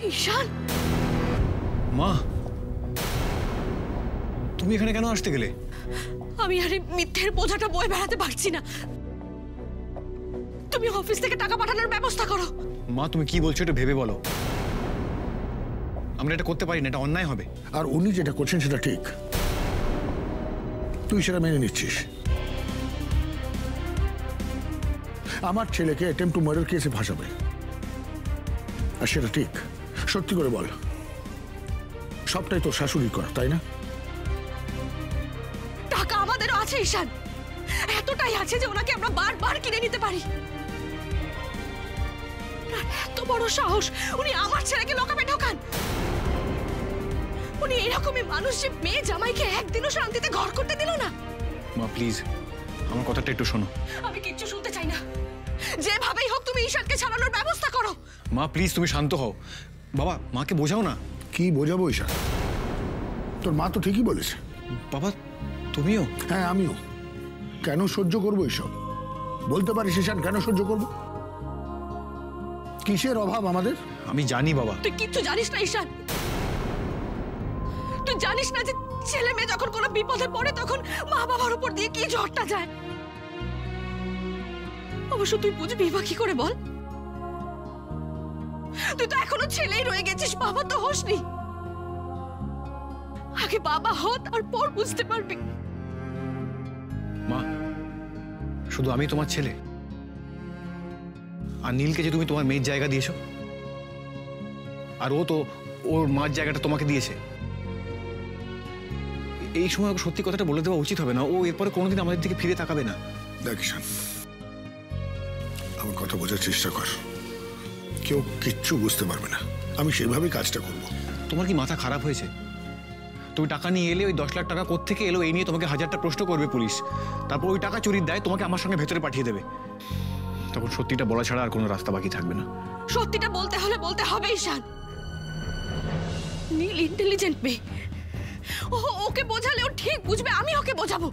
ঈশান, মা তুমি এখানে কেন আসতে গেলে? আমি আরে মিথ্যের বোঝাটা বয়ে বেড়াতে পারছি না। তুমি অফিস থেকে টাকা পাঠানোর ব্যবস্থা করো। মা তুমি কি বলছো এটা ভেবে বলো। আমরা এটা করতে পারি না, এটা অন্যায় হবে। আর উনি যেটা করছেন সেটা ঠিক, তুই সেটা মেনে নিচ্ছিস। আমার ছেলেকে অ্যাটেম্পট টু মার্ডার কেসে ফাঁসাবে, আর সেটা ঠিক। সত্যি করে বল, সবটাই তোর শাশুড়ি কর, তাই না? টাকা আমাদেরও আছে ঈশান, এতটাই আছে যে ওনাকে আমরা বারবার কিনে নিতে পারি। এত বড় সাহস উনি আমার ছেলেকে লকাপে ঢোকান। উনি এরকমই মানুষ যে মেয়ে জামাইকে একদিনও শান্তিতে ঘর করতে দিল না। মা প্লিজ আমার কথাটা একটু শোনো। আমি কিচ্ছু শুনতে চাই না, যেভাবেই হোক তুমি ঈশানকে ছাড়ানোর ব্যবস্থা করো। মা প্লিজ তুমি শান্ত হও। বাবা মাকে বোঝাও না। কি বোঝাবো ঈশান? তোর মা তো ঠিকই বলেছে। বাবা তুমিও? হ্যাঁ আমিও। কেন সহ্য করবো এসব? বলতে পারিস ঈশান, কেন সহ্য করবো? কিসের অভাব আমাদের? আমি জানি বাবা। তুই কিচ্ছু জানিস না ঈশান। তুই জানিস না যে ছেলে মেয়ে যখন কোনো বিপদে পড়ে তখন মা বাবার উপর দিয়ে কি ঝড়টা যায়। অবশ্য তুই বুঝবি বা কি করে বল? তুই তো এখনো ছেলেই রয়ে গেছিস, বাবা তো হোসনি। আগে বাবা হ, তারপর বুঝতে পারবি। মা শুধু আমি তোমার ছেলে, আর নীলকে যে তুমি তোমার মেয়ের জায়গা দিয়েছো, আর ও তো ওর মার জায়গাটা তোমাকে দিয়েছে। এই সময় ওকে সত্যি কথাটা বলে দেওয়া উচিত হবে না? ও এরপরে কোনোদিন আমাদের দিকে ফিরে তাকাবে না। দেখ ঈশান, আমার কথা বোঝার চেষ্টা কর। কেউ কিচ্ছু বুঝতে পারবে না, আমি সেভাবেই কাজটা করব। তোমার কি মাথা খারাপ হয়েছে? তুমি টাকা নিয়ে এলে ওই 10 লাখ টাকা কোত্থেকে এলো এই নিয়ে তোমাকে হাজারটা প্রশ্ন করবে পুলিশ। তারপর ওই টাকা চুরির দায় তোমাকে আমার সঙ্গে ভেতরে পাঠিয়ে দেবে। তখন সত্যিটা বলা ছাড়া আর কোনো রাস্তা বাকি থাকবে না। সত্যিটা বলতে হলে বলতে হবে ঈশান। নীল ইন্টেলিজেন্ট মেয়ে, ওকে বোঝালে ও ঠিক বুঝবে, আমি ওকে বোঝাবো।